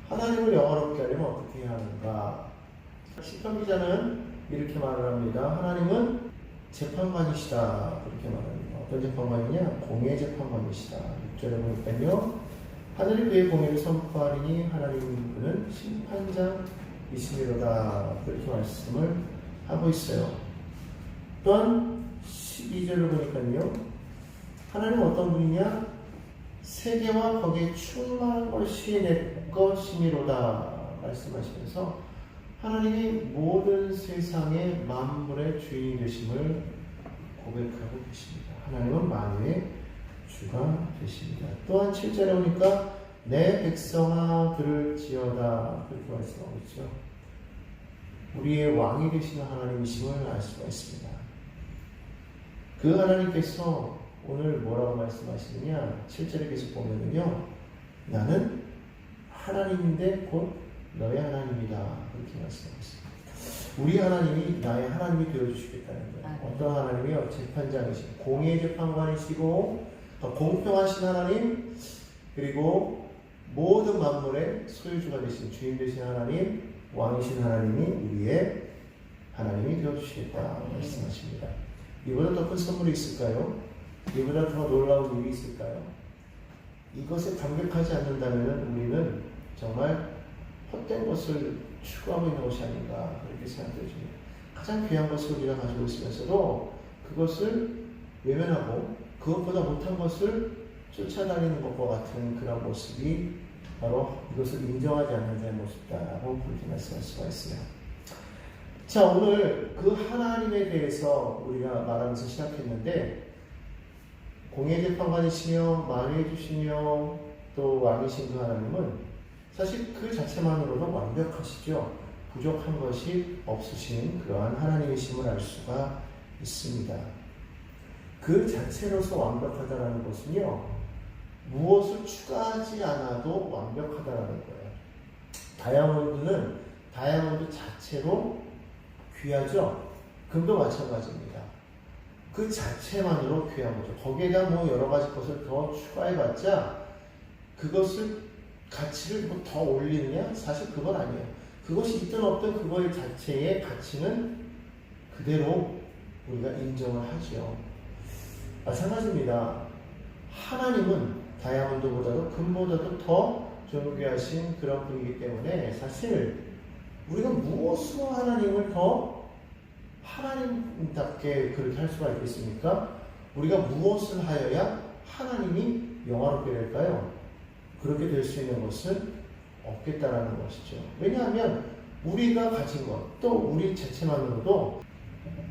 하나님을 영화롭게 하려면 어떻게 해야 하는가? 시편 기자는 이렇게 말을 합니다. 하나님은 재판관이시다. 그렇게 말합니다. 어떤 재판관이냐? 공의 재판관이시다. 6절에 보니까요. 하늘이 그의 공의를 선포하리니 하나님 그는 심판장이시미로다. 그렇게 말씀을 하고 있어요. 또한 12절을 보니까요. 하나님은 어떤 분이냐? 세계와 거기에 충만한 것이 내 것이미로다. 말씀하시면서 하나님이 모든 세상의 만물의 주인이 되심을 고백하고 계십니다. 하나님은 만유의 주가 되십니다. 또한 7절에 오니까 내 백성아 들을지어다. 그렇게 말씀하고 있죠. 우리의 왕이 되시는 하나님이심을 알 수가 있습니다. 그 하나님께서 오늘 뭐라고 말씀하시느냐? 7절에 계속 보면은요, 나는 하나님인데 곧 너의 하나님이다. 그렇게 말씀하셨습니다. 우리 하나님이 나의 하나님이 되어주시겠다는 거예요. 어떤 하나님이요? 재판장이시고, 공의의 재판관이시고, 공평하신 하나님, 그리고 모든 만물의 소유주가 되신 주인 되신 하나님, 왕이신 하나님이 우리의 하나님이 되어주시겠다 말씀하십니다. 이보다 더 큰 선물이 있을까요? 이보다 더 놀라운 일이 있을까요? 이것에 감격하지 않는다면 우리는 정말 헛된 것을 추구하고 있는 것이 아닌가 그렇게 생각되어집니다. 가장 귀한 것을 우리가 가지고 있으면서도 그것을 외면하고 그것보다 못한 것을 쫓아다니는 것과 같은 그런 모습이 바로 이것을 인정하지 않는 자의 모습이다라고 그렇게 말씀할 수가 있어요. 자, 오늘 그 하나님에 대해서 우리가 말하면서 시작했는데, 공의 재판관이시며 만유해 주시며 또 왕이신 그 하나님은 사실 그 자체만으로도 완벽하시죠. 부족한 것이 없으신 그러한 하나님이심을 알 수가 있습니다. 그 자체로서 완벽하다는 것은요, 무엇을 추가하지 않아도 완벽하다는 거예요. 다이아몬드 자체로 귀하죠. 금도 마찬가지입니다. 그 자체만으로 귀한 거죠. 거기에다 뭐 여러 가지 것을 더 추가해봤자 그것을 가치를 뭐 더 올리느냐? 사실 그건 아니에요. 그것이 있든 없든 그거의 자체의 가치는 그대로 우리가 인정을 하죠. 마찬가지입니다. 하나님은 다이아몬드보다도 금보다도 더 존귀하신 그런 분이기 때문에 사실 우리가 무엇으로 하나님을 더 하나님답게 그렇게 할 수가 있겠습니까? 우리가 무엇을 하여야 하나님이 영화롭게 될까요? 그렇게 될 수 있는 것은 없겠다라는 것이죠. 왜냐하면 우리가 가진 것, 또 우리 자체만으로도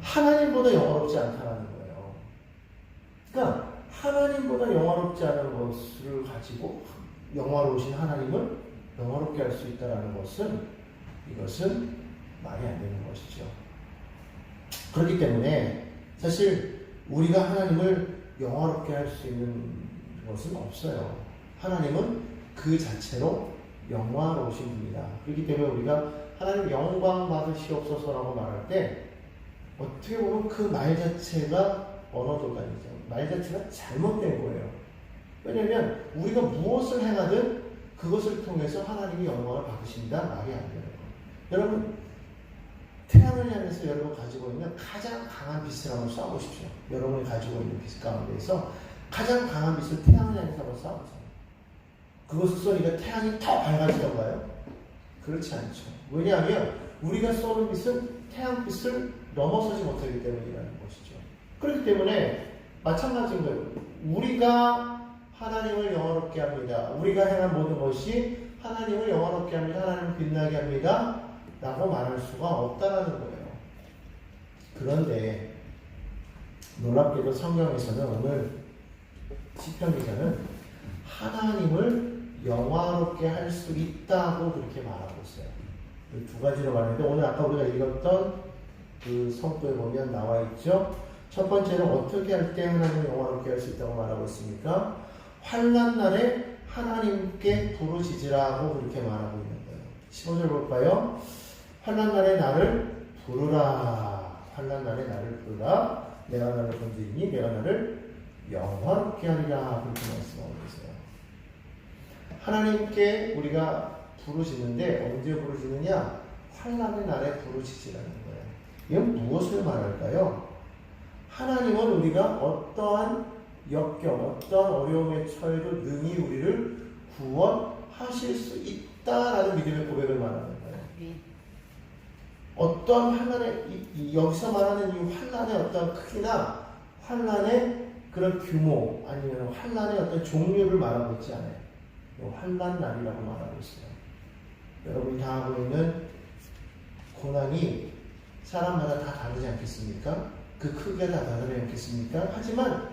하나님보다 영화롭지 않다는 거예요. 그러니까 하나님보다 영화롭지 않은 것을 가지고 영화로우신 하나님을 영화롭게 할 수 있다는 것은 이것은 말이 안 되는 것이죠. 그렇기 때문에 사실 우리가 하나님을 영화롭게 할 수 있는 것은 없어요. 하나님은 그 자체로 영화로우신 분이다. 그렇기 때문에 우리가 하나님 영광 받으시옵소서라고 말할 때 어떻게 보면 그 말 자체가 언어도단이죠. 말 자체가 잘못된 거예요. 왜냐하면 우리가 무엇을 행하든 그것을 통해서 하나님이 영광을 받으신다 말이 안 돼요. 여러분, 태양을 향해서 여러분 가지고 있는 가장 강한 빛을 한번 쏴보십시오. 여러분이 가지고 있는 빛 가운데에서 가장 강한 빛을 태양을 향해서 한번 쏴보세요. 그것을 쏘니까 태양이 더 밝아지던가요? 그렇지 않죠. 왜냐하면 우리가 쏘는 빛은 태양빛을 넘어서지 못하기 때문이라는 것이죠. 그렇기 때문에 마찬가지인 거예요. 우리가 하나님을 영화롭게 합니다. 우리가 행한 모든 것이 하나님을 영화롭게 합니다. 하나님을 빛나게 합니다. 라고 말할 수가 없다라는 거예요. 그런데 놀랍게도 성경에서는 오늘 시편 기자는 하나님을 영화롭게 할 수 있다고 그렇게 말하고 있어요. 두 가지로 말하는데 오늘 아까 우리가 읽었던 그 성도에 보면 나와 있죠. 첫 번째는 어떻게 할 때 하나님을 영화롭게 할 수 있다고 말하고 있습니까? 환난 날에 하나님께 부르짖으라고 그렇게 말하고 있는 거예요. 15절 볼까요? 환난 날에 나를 부르라. 환난 날에 나를 부르라. 내가 나를 건지리니 내가 나를 영화롭게 하리라. 그렇게 말씀하고 계세요. 하나님께 우리가 부르짖는데 언제 부르짖느냐? 환난의 날에 부르짖으라는 거예요. 이건 무엇을 말할까요? 하나님은 우리가 어떠한 역경, 어떠한 어려움에 처해도 능히 우리를 구원하실 수 있다라는 믿음의 고백을 말하는 거예요. 어떠한 환난의, 여기서 말하는 이 환난의 어떠한 크기나 환난의 그런 규모 아니면 환난의 어떤 종류를 말하고 있지 않아요. 환난 날이라고 말하고 있어요. 여러분이 당하고 있는 고난이 사람마다 다 다르지 않겠습니까? 그 크기가 다 다르지 않겠습니까? 하지만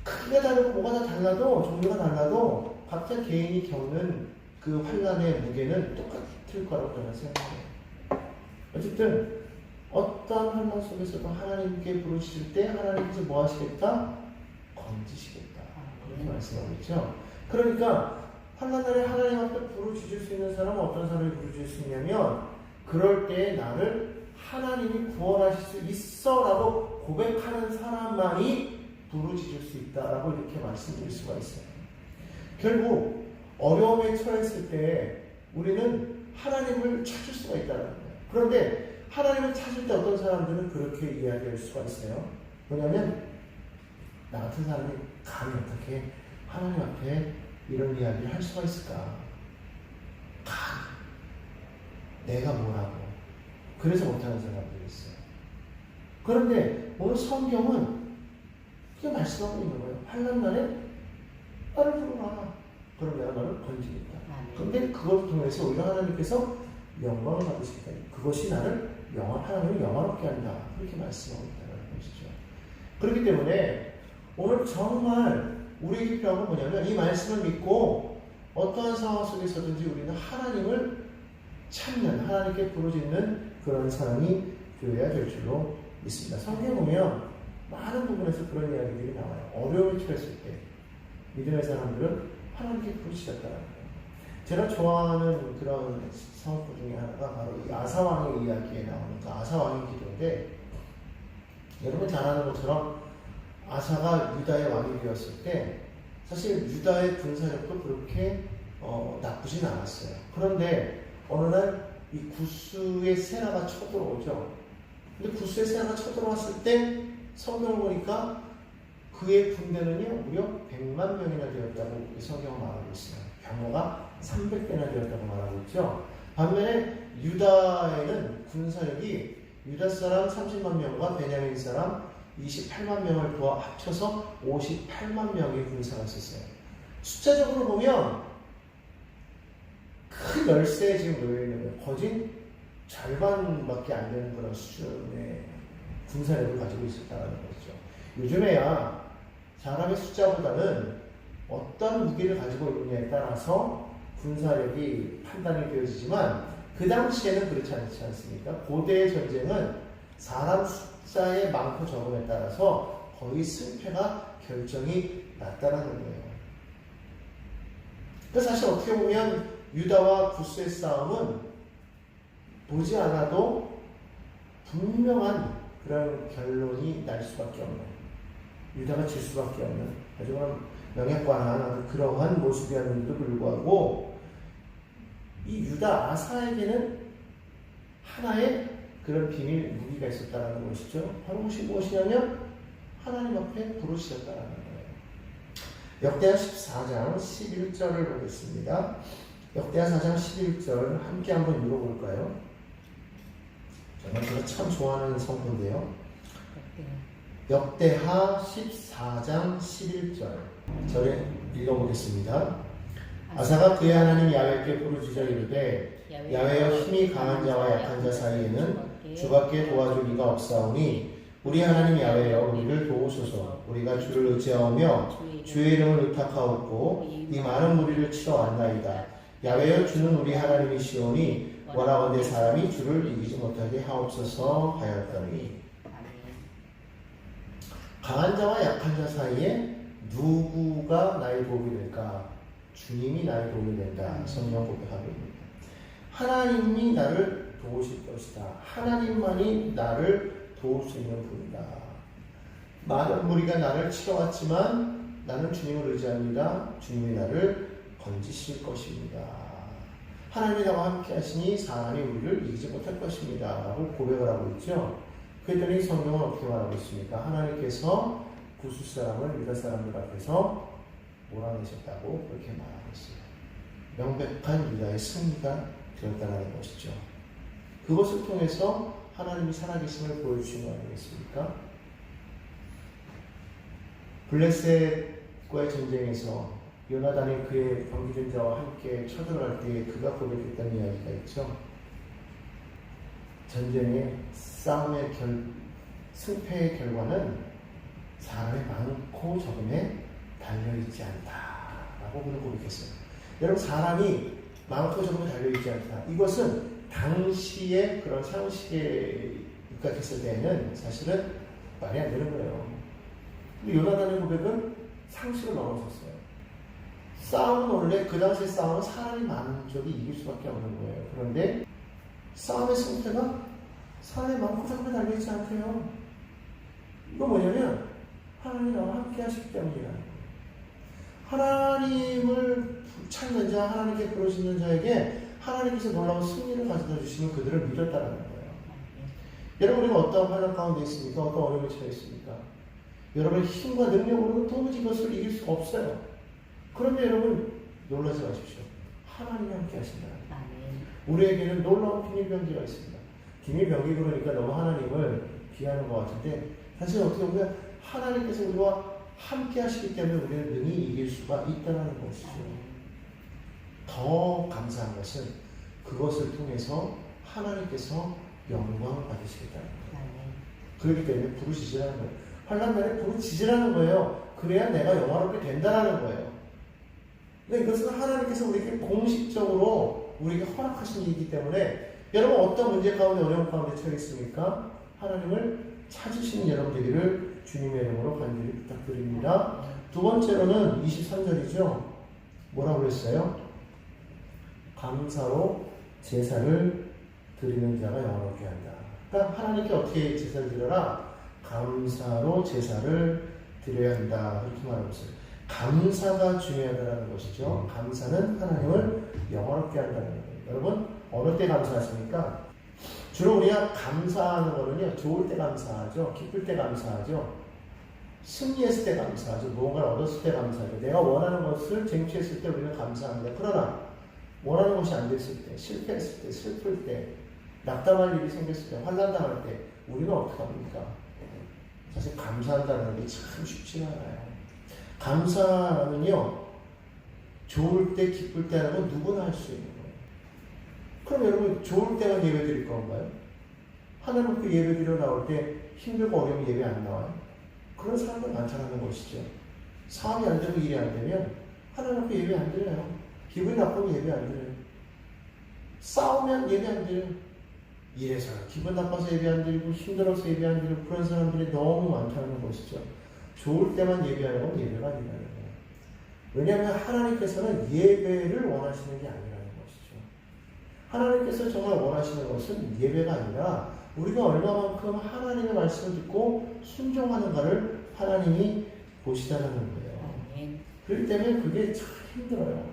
크기가 다르고 뭐가 다 달라도 종류가 달라도 각자 개인이 겪는 그 환난의 무게는 똑같을 거라고 저는 생각해요. 어쨌든 어떤 환난 속에서도 하나님께 부르실 때 하나님께서 뭐 하시겠다? 건지시겠다. 그렇게 말씀하고 있죠. 그러니까 환난 날에 하나님 앞에 부르짖을 수 있는 사람은 어떤 사람이 부르짖을 수 있냐면 그럴 때 나를 하나님이 구원하실 수 있어 라고 고백하는 사람만이 부르짖을 수 있다라고 이렇게 말씀드릴 수가 있어요. 결국 어려움에 처했을 때 우리는 하나님을 찾을 수가 있다는 거예요. 그런데 하나님을 찾을 때 어떤 사람들은 그렇게 이야기할 수가 있어요. 뭐냐면 나 같은 사람이 감히 어떻게 하나님 앞에 이런 이야기를 할 수가 있을까? 감히 내가 뭐라고 그래서 못하는 사람들이 있어요. 그런데 오늘 성경은 그게 말씀하고 있는 거예요. 환난 날에 나를 부르라. 그럼 내가 너를 건지겠다. 그런데 그걸 통해서 우리가 하나님께서 영광을 받으시겠다. 그것이 나를 하나님을 영화롭게 한다. 그렇게 말씀하고 있다는 것이죠. 그렇기 때문에 오늘 정말 우리에게 필요한 건 뭐냐면 이 말씀을 믿고 어떠한 상황 속에서든지 우리는 하나님을 찾는, 하나님께 부르짖는 그런 사람이 되어야 될 줄로 믿습니다. 성경에 보면 많은 부분에서 그런 이야기들이 나와요. 어려움에 처했을 때 믿음의 사람들은 하나님께 부르짖었다는 거예요. 제가 좋아하는 그런 성구 중에 하나가 바로 이 아사왕의 이야기에 나오는 그 아사왕의 기도인데, 여러분 잘 아는 것처럼 아사가 유다의 왕이 되었을 때 사실 유다의 군사력도 그렇게 나쁘진 않았어요. 그런데 어느 날 이 구스의 세라가 쳐들어오죠. 근데 구스의 세라가 쳐들어왔을 때 성경을 보니까 그의 군대는요 무려 100만 명이나 되었다고 성경은 말하고 있어요. 병거가 300대나 되었다고 말하고 있죠. 반면에 유다에는 군사력이 유다 사람 30만 명과 베냐민 사람 28만 명을 합쳐서 58만 명의 군사가 있었어요. 숫자적으로 보면 큰 열세에 지금 놓여있는 거예요. 거진 절반밖에 안 되는 그런 수준의 군사력을 가지고 있었다는 거죠. 요즘에야 사람의 숫자보다는 어떤 무기를 가지고 있느냐에 따라서 군사력이 판단이 되어지지만 그 당시에는 그렇지 않지 않습니까? 고대의 전쟁은 사람 숫자의 많고 적음에 따라서 거의 승패가 결정이 났다는 거예요. 그래서 사실 어떻게 보면 유다와 구스의 싸움은 보지 않아도 분명한 그런 결론이 날 수밖에 없는, 유다가 질 수밖에 없는 아주 명예관한 그러한 모습이었는데도 불구하고 이 유다 아사에게는 하나의 그런 비밀 무기가 있었다는 것이죠. 바로 무엇이냐면 하나님 앞에 부르짖었다는 거예요. 역대하 14장 11절을 보겠습니다. 역대하 4장 11절 함께 한번 읽어볼까요? 정말 제가 참 좋아하는 성구인데요. 역대하 14장 11절 저를 읽어보겠습니다. 아사가 그의 하나님 야훼께 부르짖어 이르되 야훼여 힘이 강한 자와 약한 자 사이에는 주밖에 도와줄 이가 없사오니 우리 하나님 야훼여 우리를 도우소서. 우리가 주를 의지하오며 주의 이름을 의탁하옵고 이 많은 무리를 치러 왔나이다. 야훼여 주는 우리 하나님이시오니 원하건대 사람이 주를 이기지 못하게 하옵소서 하였더니. 강한 자와 약한 자 사이에 누구가 나의 도움이 될까? 주님이 나의 도움이 된다. 성경 고백하고 있습니다. 하나님이 나를 도우실 것이다. 하나님만이 나를 도울 수 있는 분이다. 많은 무리가 나를 치러왔지만 나는 주님을 의지합니다. 주님이 나를 건지실 것입니다. 하나님이 나와 함께 하시니 사람이 우리를 이기지 못할 것입니다 라고 고백을 하고 있죠. 그랬더니 성경은 어떻게 말하고 있습니까? 하나님께서 구수 사람을 유다 사람들 앞에서 몰아내셨다고 그렇게 말하고 있어요. 명백한 유다의 승리가 되었다는 것이죠. 그것을 통해서 하나님이 살아계심을 보여주신 거 아니겠습니까? 블레셋과의 전쟁에서 요나단이 그의 병기된 자와 함께 쳐들어갈 때에 그가 고백했던 이야기가 있죠. 전쟁의 싸움의 승패의 결과는 사람이 많고 적음에 달려있지 않다라고 그는 고백했어요. 여러분, 사람이 많고 적음에 달려있지 않다. 이것은 당시의 그런 상식에 입각했을 때에는 사실은 말이 안 되는 거예요. 근데 요나단의 고백은 상식을 넘어섰어요. 싸움은 원래 그 당시의 싸움은 사람이 많은 쪽이 이길 수밖에 없는 거예요. 그런데 싸움의 승패가 사람이 많고 적음에 달려있지 않대요. 이거 뭐냐면 하나님이 나와 함께 하시기 때문이라는 거예요. 하나님을 찾는 자, 하나님께 부르짖는 자에게 하나님께서 놀라운 승리를 가져다 주시는 그들을 믿었다는 거예요. 여러분, 우리가 어떤 환난 가운데 있습니까? 어떤 어려움에 처해 있습니까? 여러분의 힘과 능력으로는 도무지 그것을 이길 수가 없어요. 그런데 여러분, 놀라지 마십시오. 하나님이 함께 하신다는 거예요. 우리에게는 놀라운 비밀병기가 있습니다. 비밀병기 그러니까 너무 하나님을 비하는 것 같은데 사실 어떻게 보면 하나님께서 우리와 함께 하시기 때문에 우리는 능히 이길 수가 있다는 것이죠. 더 감사한 것은 그것을 통해서 하나님께서 영광을 받으시겠다는 거예요. 그렇기 때문에 부르짖으라는 거예요. 환난 날에 부르짖으라는 거예요. 그래야 내가 영화롭게 된다는 거예요. 근데 이것은 하나님께서 우리에게 공식적으로 우리에게 허락하신 일이기 때문에 여러분, 어떤 문제 가운데 어려움 가운데 처했습니까? 하나님을 찾으시는 여러분 되기를 주님의 이름으로 간절히 부탁드립니다. 두 번째로는 23절이죠. 뭐라고 그랬어요? 감사로 제사를 드리는 자가 영원하게 한다. 그러니까 하나님께 어떻게 제사를 드려라? 감사로 제사를 드려야 한다. 이렇게 말하고 있어요. 감사가 중요하다는 것이죠. 감사는 하나님을 영원하게 한다는 거예요. 여러분, 어느 때 감사하십니까? 주로 우리가 감사하는 거는요, 좋을 때 감사하죠. 기쁠 때 감사하죠. 승리했을 때 감사하죠. 무언가를 얻었을 때 감사하죠. 내가 원하는 것을 쟁취했을 때 우리는 감사합니다. 그러나 원하는 것이 안 됐을 때, 실패했을 때, 슬플 때, 낙담할 일이 생겼을 때, 환난당할 때 우리는 어떻게 합니까? 사실 감사한다는 게 참 쉽지 않아요. 감사는요, 좋을 때, 기쁠 때 하는 건 누구나 할 수 있는 거예요. 그럼 여러분, 좋을 때만 예배 드릴 건가요? 하나님 그 예배 드려 나올 때 힘들고 어려운 예배 안 나와요? 그런 사람들 많다는 것이죠. 사업이 안 되고 일이 안 되면 하나님 그 예배 안 드려요. 기분이 나쁘면 예배 안 드려요. 싸우면 예배 안 드려요. 이래서 기분 나빠서 예배 안 드리고 힘들어서 예배 안 드리고 그런 사람들이 너무 많다는 것이죠. 좋을 때만 예배하는 건 예배가 아니라는 거예요. 왜냐하면 하나님께서는 예배를 원하시는 게 아니라는 것이죠. 하나님께서 정말 원하시는 것은 예배가 아니라 우리가 얼마만큼 하나님의 말씀을 듣고 순종하는가를 하나님이 보시다는 거예요. 그렇기 때문에 그게 참 힘들어요.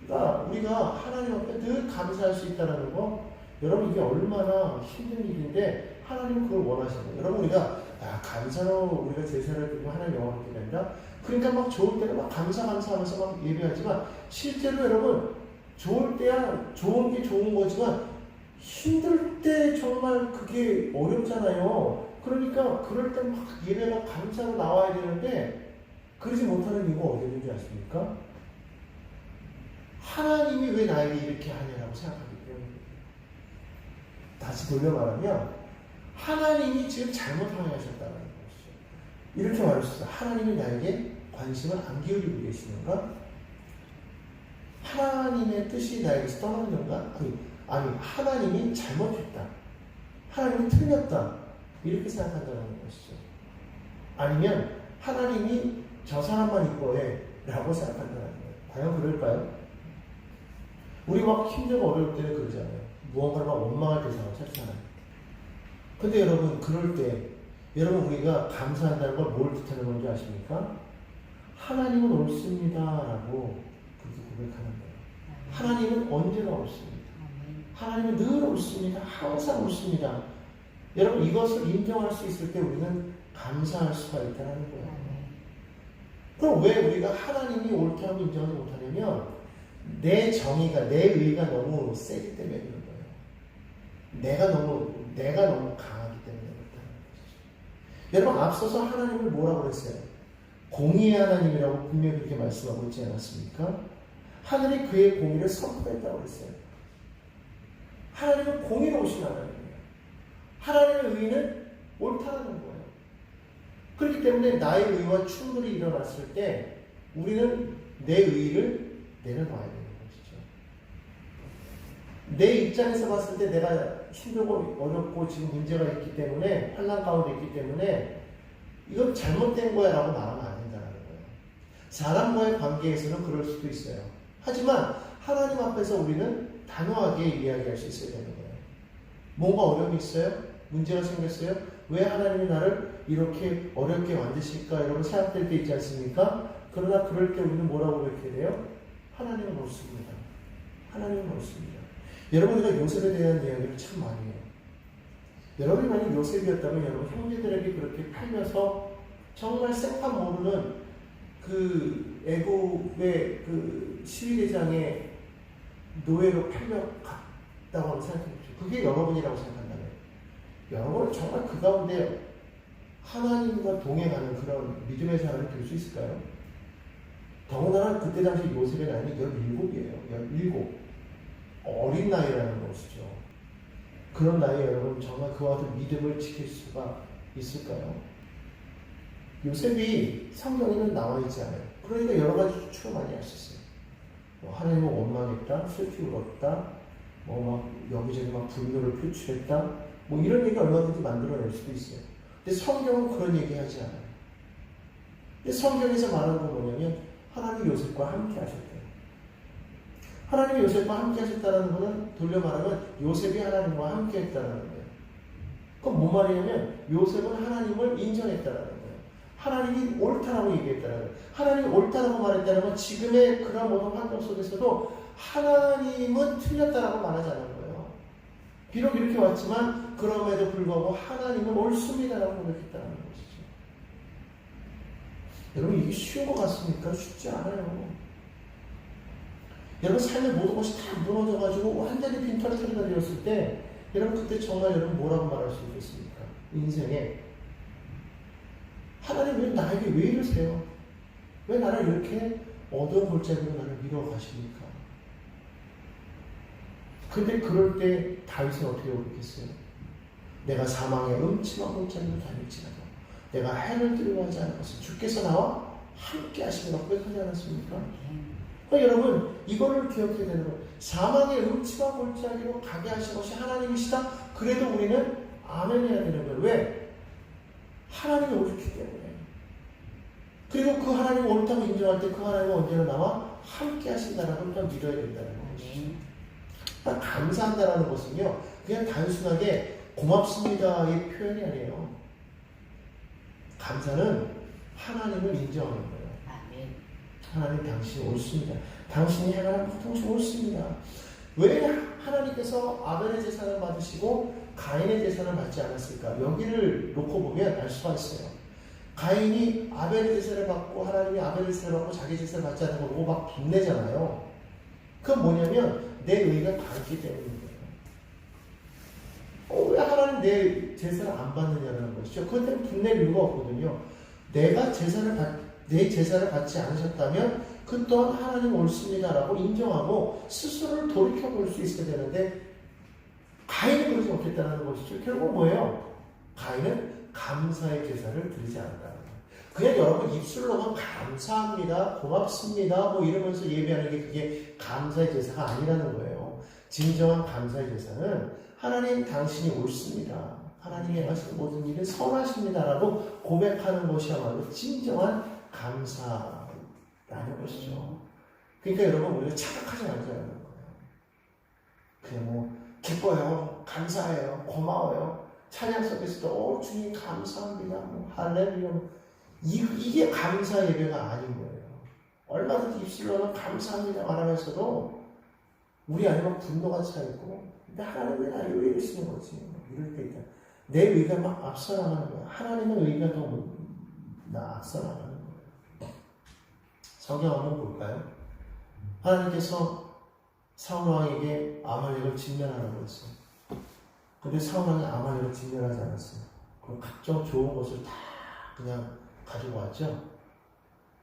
그러니까 우리가 하나님 앞에 늘 감사할 수 있다는 거, 여러분 이게 얼마나 힘든 일인데 하나님은 그걸 원하시는 거예요. 여러분 우리가 감사로 우리가 제사를 드리고 하나님 영광을 드린다. 그러니까 막 좋을 때는 막 감사하면서 막 예배하지만 실제로 여러분 좋을 때야 좋은 게 좋은 거지만 힘들 때 정말 그게 어렵잖아요. 그러니까 그럴 때 막 예배가 감사로 나와야 되는데 그러지 못하는 이유가 어디 있는지 아십니까? 하나님이 왜 나에게 이렇게 하냐라고 생각하기 때문에. 다시 돌려 말하면 하나님이 지금 잘못하게 하셨다는 것이죠. 이렇게 말했어요. 하나님이 나에게 관심을 안 기울이고 계시는가? 하나님의 뜻이 나에게서 떠났는가? 아니 하나님이 잘못했다. 하나님이 틀렸다. 이렇게 생각한다는 것이죠. 아니면 하나님이 저 사람만 이뻐해 라고 생각한다는 거예요. 과연 그럴까요? 우리 막 힘들고 어려울 때는 그러잖아요. 무언가를 막 원망할 때 찾잖아요. 근데 여러분 그럴 때 여러분 우리가 감사한다는 걸 뭘 뜻하는 건지 아십니까? 하나님은 옳습니다 라고 그렇게 고백하는 거예요. 하나님은 언제나 옳습니다. 하나님은 늘 옳습니다. 항상 옳습니다. 여러분 이것을 인정할 수 있을 때 우리는 감사할 수가 있다는 거예요. 그럼 왜 우리가 하나님이 옳다고 인정하지 못하냐면 내 정의가 내 의가 너무 세기 때문에 그런 거예요. 내가 너무 강하기 때문에 그렇다는 것이죠. 여러분 앞서서 하나님을 뭐라고 그랬어요? 공의의 하나님이라고 분명히 그렇게 말씀하고 있지 않았습니까? 하늘이 그의 공의를 선포했다고 그랬어요. 하나님은 공의로우신 하나님이에요. 하나님의 의는 옳다는 거예요. 그렇기 때문에 나의 의와 충돌이 일어났을 때 우리는 내 의를 내려놔야 되는 것이죠. 내 입장에서 봤을 때 내가 힘들고 어렵고 지금 문제가 있기 때문에 환난 가운데 있기 때문에 이건 잘못된 거야 라고 말하면 안 된다는 거예요. 사람과의 관계에서는 그럴 수도 있어요. 하지만 하나님 앞에서 우리는 단호하게 이야기할 수 있어야 되는 거예요. 뭔가 어려움이 있어요? 문제가 생겼어요? 왜 하나님이 나를 이렇게 어렵게 만드실까? 이런 생각될 때 있지 않습니까? 그러나 그럴 때 우리는 뭐라고 그렇게 돼요? 하나님은 옳습니다. 하나님은 옳습니다. 여러분 우리가 요셉에 대한 이야기를 참 많이 해요. 여러분이 만약 요셉이었다면 여러분 형제들에게 그렇게 팔려서 정말 생판 모르는 그 애굽의 그 시위대장의 노예로 팔려갔다고 하는 생각해 보십시오. 그게 여러분이라고 생각한다면 여러분은 정말 그 가운데 하나님과 동행하는 그런 믿음의 사람이 될 수 있을까요? 더군다나 그때 당시 요셉의 나이는 17이에요. 17. 어린 나이라는 것이죠. 그런 나이에 여러분 정말 그와 같은 믿음을 지킬 수가 있을까요? 요셉이 성경에는 나와 있지 않아요. 그러니까 여러 가지 추측을 많이 할 수 있어요. 하나님을 원망했다, 슬피 울었다, 막 여기저기 막 분노를 표출했다, 뭐 이런 얘기 얼마든지 만들어낼 수도 있어요. 근데 성경은 그런 얘기 하지 않아요. 근데 성경에서 말하는 건 뭐냐면 하나님이 요셉과 함께 하셨대요. 하나님이 요셉과 함께 하셨다는 것은 돌려 말하면 요셉이 하나님과 함께 했다는 거예요. 그럼 뭔 말이냐면 요셉은 하나님을 인정했다는 거예요. 하나님이 옳다라고 얘기했다는 거예요. 하나님이 옳다라고 말했다는 건 지금의 그런 모든 환경 속에서도 하나님은 틀렸다라고 말하지 않은 거예요. 비록 이렇게 왔지만 그럼에도 불구하고 하나님은 옳습니다라고 고백했다는 것이죠. 여러분 이게 쉬운 것 같습니까? 쉽지 않아요. 여러분 삶의 모든 것이 다 무너져가지고 완전히 빈털터리가 되었을 때 여러분 그때 정말 여러분 뭐라고 말할 수 있겠습니까? 인생에 하나님 왜 나에게 왜 이러세요? 왜 나를 이렇게 어두운 골짜기로 나를 밀어가십니까? 근데 그럴 때 다윗은 어떻게 고백했어요? 내가 사망의 음침한 골짜기로 다닐지라도 내가 해를 두려워하지 않을 것을 주께서 나와 함께 하시리라고 고백하지 않았습니까? 그러니까 여러분 이거를 기억해야 되는 거예요. 사망의 음침한 골짜기로 가게 하신 것이 하나님이시다. 그래도 우리는 아멘 해야 되는 거예요. 왜? 하나님이 옳기 때문에. 그리고 그 하나님이 옳다고 인정할 때 그 하나님은 언제나 나와 함께 하신다라고 또 믿어야 된다는 것이죠. 그러니까 감사한다라는 것은요 그냥 단순하게 고맙습니다의 표현이 아니에요. 감사는 하나님을 인정하는 거예요. 하나님 당신이 옳습니다. 당신이 행하는 모든 것이 옳습니다. 왜 하나님께서 아벨의 제사를 받으시고 가인의 제사를 받지 않았을까? 여기를 놓고 보면 알 수가 있어요. 가인이 아벨의 제사를 받고 하나님이 아벨의 제사를 받고 자기 제사를 받지 않는 걸 보고 막 분내잖아요. 그건 뭐냐면 내 의가 다르기 때문인 거예요. 왜 하나님 내 제사를 안 받느냐는 것이죠. 그것 때문에 분낼 이유가 없거든요. 내 제사를 받지 않으셨다면 그 또한 하나님 옳습니다라고 인정하고 스스로를 돌이켜볼 수 있어야 되는데 가인은 그러지 못했다는 것이죠. 결국 뭐예요? 가인은 감사의 제사를 드리지 않았다는 거예요. 그냥 여러분 입술로만 감사합니다, 고맙습니다 뭐 이러면서 예배하는 게 그게 감사의 제사가 아니라는 거예요. 진정한 감사의 제사는 하나님 당신이 옳습니다. 하나님이 하시는 모든 일은 선하십니다라고 고백하는 것이야말로 진정한 감사라는 것이죠. 그러니까 여러분 우리가 착각하지 말자는 거예요. 그냥 뭐 기뻐요, 감사해요, 고마워요. 찬양 속에서도 주님 감사합니다, 뭐 할렐루야. 이게 감사 예배가 아닌 거예요. 얼마든지 입술로는 감사합니다 말하면서도 우리 안에 막 분노가 차있고, 근데 하나님 왜 나를 왜 이러시는 거지? 이럴 때 있다. 내 의가 막 앞서 나가는 거야. 하나님의 의가 너무 나 앞서 나가는 거야. 성경 한번 볼까요? 하나님께서 사울 왕에게 아말렉을 진멸하라고 했어요. 근데 사울 왕이 아말렉을 진멸하지 않았어요. 그럼 각종 좋은 것을 다 그냥 가지고 왔죠.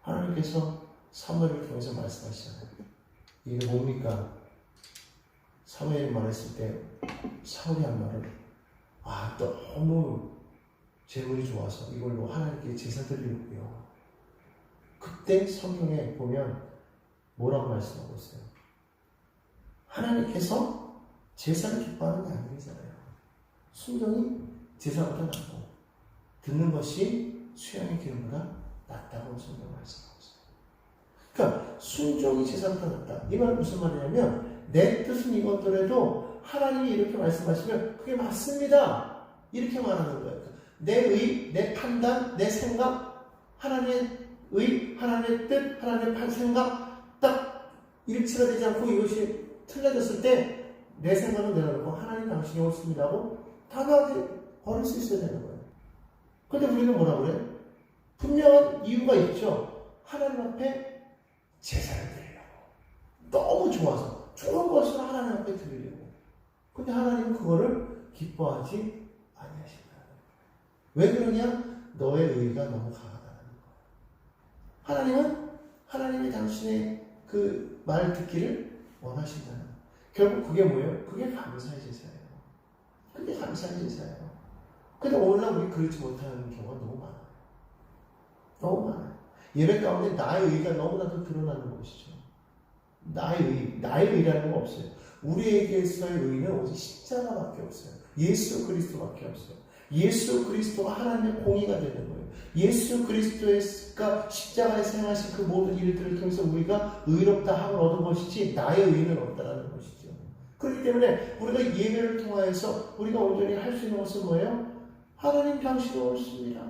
하나님께서 사무엘을 통해서 말씀하시잖아요. 이게 뭡니까? 사무엘이 말했을 때 사울이 한 말을 너무 재물이 좋아서 이걸로 하나님께 제사 드리려고요. 그때 성경에 보면 뭐라고 말씀하고 있어요? 하나님께서 제사를 기뻐하는 게 아니잖아요. 순종이 제사보다 낫고 듣는 것이 수양의 기름보다 낫다고 성경 말씀하고 있어요. 그러니까 순종이 제사보다 낫다. 이 말은 무슨 말이냐면 내 뜻은 이것더라도 하나님이 이렇게 말씀하시면 그게 맞습니다. 이렇게 말하는 거예요. 내 의, 내 판단, 내 생각, 하나님의 의, 하나님의 뜻, 하나님의 생각 딱 일치가 되지 않고 이것이 틀려졌을 때 내 생각은 내려놓고 하나님 당신이 옳습니다 하고 단호하게 걸을 수 있어야 되는 거예요. 그런데 우리는 뭐라 그래요? 분명한 이유가 있죠. 하나님 앞에 제사를 드리려고. 너무 좋아서 좋은 것을 하나님 앞에 드리려고. 근데 하나님은 그거를 기뻐하지 아니하신다. 왜 그러냐? 너의 의가 너무 강하다는 거예요. 하나님은 하나님이 당신의 그 말 듣기를 원하신다는 거예요. 결국 그게 뭐예요? 그게 감사의 제사예요. 그게 감사의 제사예요. 근데 오늘날 우리 그렇지 못하는 경우가 너무 많아요. 너무 많아요. 예배 가운데 나의 의가 너무나도 드러나는 것이죠. 나의 의라는 건 없어요. 우리에게서의 의는 오직 십자가밖에 없어요. 예수 그리스도밖에 없어요. 예수 그리스도가 하나님의 공의가 되는 거예요. 예수 그리스도가 십자가에서 행하신 그 모든 일들을 통해서 우리가 의롭다 함을 얻은 것이지 나의 의는 없다라는 것이죠. 그렇기 때문에 우리가 예배를 통하여서 우리가 온전히 할 수 있는 것은 뭐예요? 하나님 당신이 옳습니다.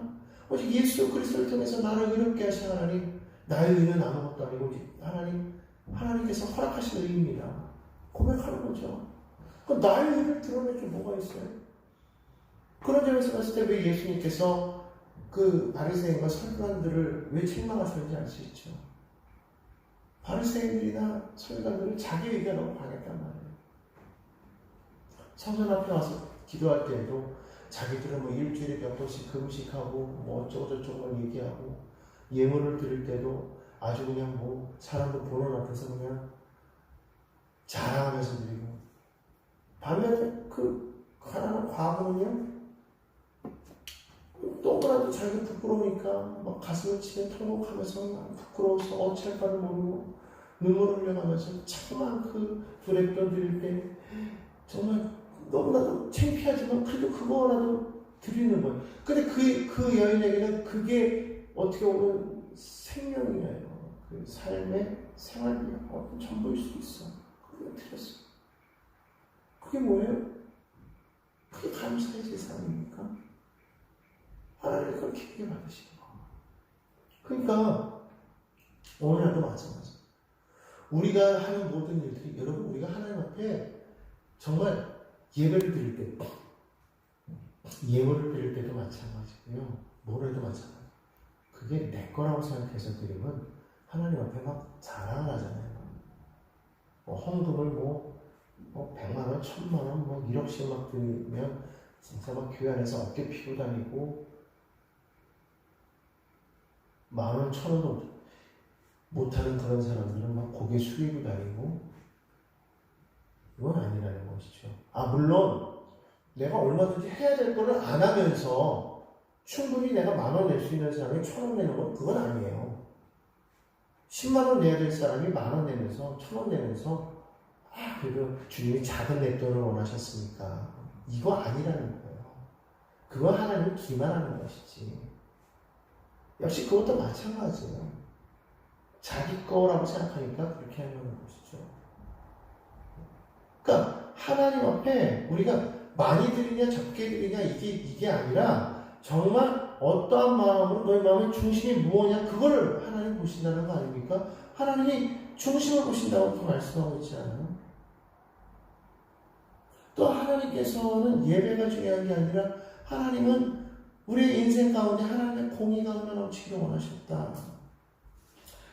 오직 예수 그리스도를 통해서 나를 의롭게 하신 하나님, 나의 의는 아무것도 아니고 하나님께서 허락하신 의입니다. 고백하는 거죠. 그럼 나의 의를 드러낼 게 뭐가 있어요? 그런 점에서 봤을 때 왜 예수님께서 그 바리새인과 서기관들을 왜 책망하셨는지 알 수 있죠. 바리새인들이나 서기관들은 자기 의가 너무 강했단 말이에요. 성전 앞에 와서 기도할 때에도 자기들은 뭐 일주일에 몇 번씩 금식하고 뭐 어쩌고저쩌고 얘기하고 예물을 드릴 때도 아주 그냥 뭐 사람들 보는 앞에서 그냥 자랑하면서 드리고 반면에 그 가난한 과부는요 너무나도 자기가 부끄러우니까 막 가슴을 치며 통곡하면서 부끄러워서 어찌할 바를 모르고 눈물을 흘려가면서 참만 그 두레돈 드릴 때 정말 너무나도 창피하지만 그래도 그거라도 드리는 거예요. 근데 그 여인에게는 그게 어떻게 보면 생명이에요. 그 삶의 생활비야. 어떤 전부일 수도 있어. 그게 드렸어. 그게 뭐예요? 그게 감사의 제사 아닙니까? 하나님 그걸 기쁘게 받으시는 거. 그러니까 오늘도 마찬가지. 우리가 하는 모든 일들이 여러분 우리가 하나님 앞에 정말 예배를 드릴 때 예물을 드릴 때도 마찬가지고요. 뭘 해도 마찬가지. 그게 내 거라고 생각해서 드리면 하나님 앞에 막 자랑을 하잖아요. 뭐 헌금을 뭐 100만 원, 1000만 원, 뭐 1억씩 막 드리면 진짜 막 교회 안에서 어깨 피고 다니고 10,000원, 1,000원도 못하는 그런 사람들은 막 고개 숙이고 다니고 이건 아니라는 것이죠. 물론 내가 얼마든지 해야 될 거를 안 하면서 충분히 내가 10,000원 낼 수 있는 사람이 1,000원 내는 건 그건 아니에요. 10만 원 내야 될 사람이 10,000원 내면서 1,000원 내면서 그래도 주님이 작은 내 돈을 원하셨으니까 이거 아니라는 거예요. 그거 하나님 기만하는 것이지. 역시 그것도 마찬가지예요. 자기 거라고 생각하니까 그렇게 하는 것이죠. 그러니까 하나님 앞에 우리가 많이 드리냐 적게 드리냐 이게 아니라 정말 어떠한 마음으로 너희 마음의 중심이 무엇이냐 그걸 하나님 보신다는 거 아닙니까? 하나님이 중심을 보신다고 말씀하고 있지 않아요? 하나님께서는 예배가 중요한 게 아니라 하나님은 우리의 인생 가운데 하나님의 공의가 흘러넘치기를 원하셨다.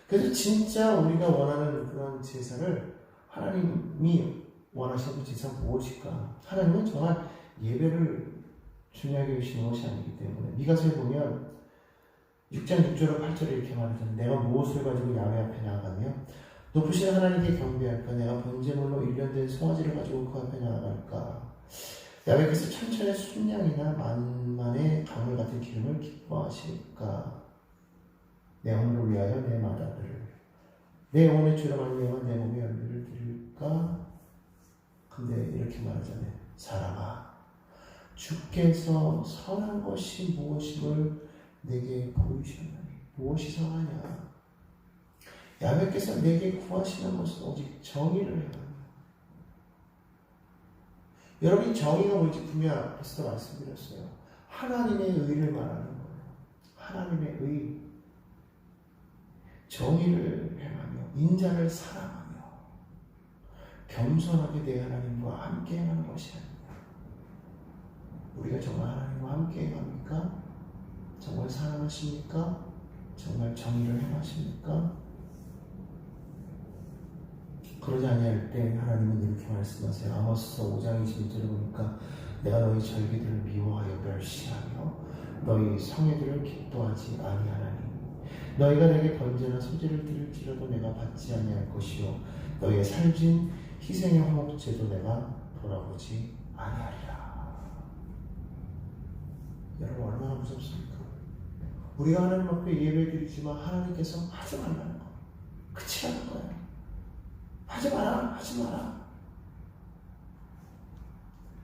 그래서 진짜 우리가 원하는 그런 제사를 하나님이 원하시는 제사가 무엇일까? 하나님은 정말 예배를 중요하게 여기시는 것이 아니기 때문에 미가서에 보면 6장 6절로 8절에 이렇게 말하잖아요. 내가 무엇을 가지고 야훼 앞에 나아가며 높으신 하나님께 경배할까? 내가 번제물로 1년 된 송아지를 가지고 그 앞에 나아갈까? 야훼께서 천천의 순양이나 만만의 강물 같은 기름을 기뻐하실까? 내 오늘을 위하여 내 마다들을 내 영혼의 주로 말미암아 내 몸의 열매를 드릴까? 근데 이렇게 말하잖아요. 사람아, 주께서 선한 것이 무엇임을 내게 보이셨나니 무엇이 선하냐? 야훼께서 내게 구하시는 것은 오직 정의를 행하며. 여러분이 정의가 뭔지 분명 앞에서도 말씀드렸어요. 하나님의 의를 말하는 거예요. 하나님의 의. 정의를 행하며 인자를 사랑하며 겸손하게 내 하나님과 함께 행하는 것이 아닙니다. 우리가 정말 하나님과 함께 행합니까? 정말 사랑하십니까? 정말 정의를 행하십니까? 그러지 아니할 때 하나님은 이렇게 말씀하세요. 아모스서 5장 21절을 보니까 내가 너희 절기들을 미워하여 멸시하며 너희 성회들을 기뻐하지 아니하나니 너희가 내게 번제나 소제를 드릴지라도 내가 받지 아니할 것이요 너희의 살진 희생의 화목제도 내가 돌아보지 아니하리라. 여러분 얼마나 무섭습니까? 우리가 하나님 앞에 예배드리지만 하나님께서 하지 말라는 거, 그치라는 거예요. 하지 마라, 하지 마라.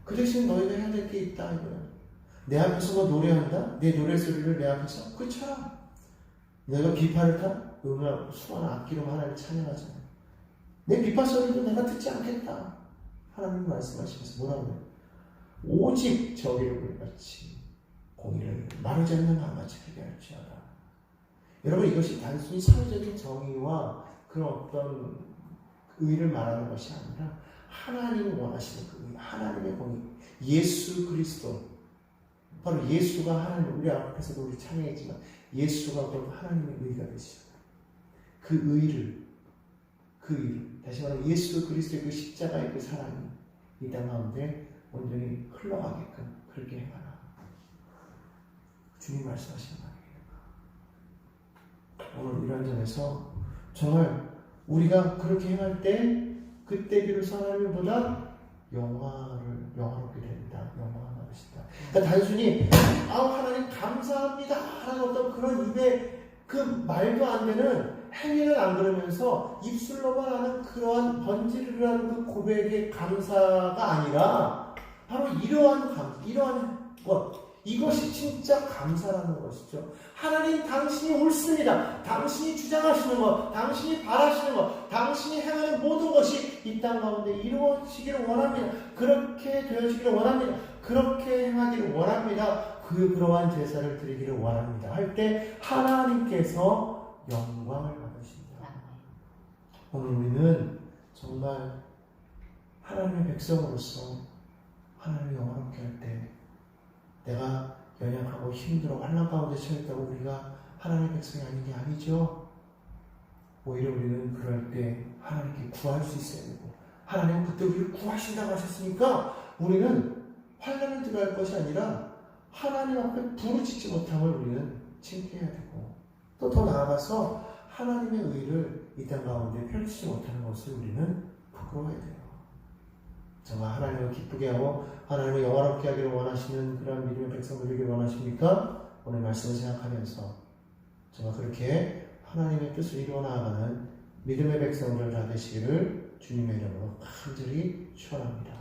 그 대신 너희가 해야 될 게 있다 이거예요. 내 앞에서 뭐 노래한다? 내 노래소리를 내 앞에서 그쳐라. 내가 비파를 타? 오늘 수많은 악기로 하나님을 찬양하잖아요. 내 비파 소리도 내가 듣지 않겠다. 하나님 말씀하시면서 뭐라고 해요? 오직 저기를 같이 공의를 마르지 않는 강같이 하게 할지어다. 여러분 이것이 단순히 사회적인 정의와 그런 어떤 의를 말하는 것이 아니라 하나님이 원하시는 그 의, 하나님의 공의, 예수 그리스도, 바로 예수가 하나님, 우리 앞에서도 우리 찬양했지만 예수가 바로 하나님의 의가 되시죠. 그 의를, 다시 말하면 예수 그리스도의 그 십자가의 그 사랑이 이 땅 가운데 온전히 흘러가게끔 그렇게 행하라. 주님 말씀하시는 말이에요. 오늘 이런 점에서 정말 우리가 그렇게 행할 때 그때 비로소 하나님보다 영화롭게 된다. 영화가 나으시다. 그러니까 단순히 하나님 감사합니다 라는 어떤 그런 입에 그 말도 안 되는 행위는 안 그러면서 입술로만 하는 그러한 번지르르한 그 고백의 감사가 아니라 바로 이러한 것, 이것이 진짜 감사라는 것이죠. 하나님 당신이 옳습니다. 당신이 주장하시는 것, 당신이 바라시는 것, 당신이 행하는 모든 것이 이 땅 가운데 이루어지기를 원합니다. 그렇게 되어지기를 원합니다. 그렇게 행하기를 원합니다. 그러한 제사를 드리기를 원합니다. 할 때 하나님께서 영광을 받으십니다. 오늘 우리는 정말 하나님의 백성으로서 하나님을 영화롭게 할 때 내가 연약하고 힘들어 환난 가운데 처했다고 우리가 하나님의 백성이 아닌 게 아니죠. 오히려 우리는 그럴 때 하나님께 구할 수 있어야 되고 하나님은 그때 우리를 구하신다고 하셨으니까 우리는 환난을 들어갈 것이 아니라 하나님 앞에 부르짖지 못함을 우리는 창피해야 되고 또 더 나아가서 하나님의 의를 이 땅 가운데 펼치지 못하는 것을 우리는 부끄러워야 돼요. 정말 하나님을 기쁘게 하고 하나님을 영화롭게 하기를 원하시는 그런 믿음의 백성들 되기를 원하십니까? 오늘 말씀을 생각하면서 정말 그렇게 하나님의 뜻을 이루어 나아가는 믿음의 백성들 다 되시기를 주님의 이름으로 간절히 축원합니다.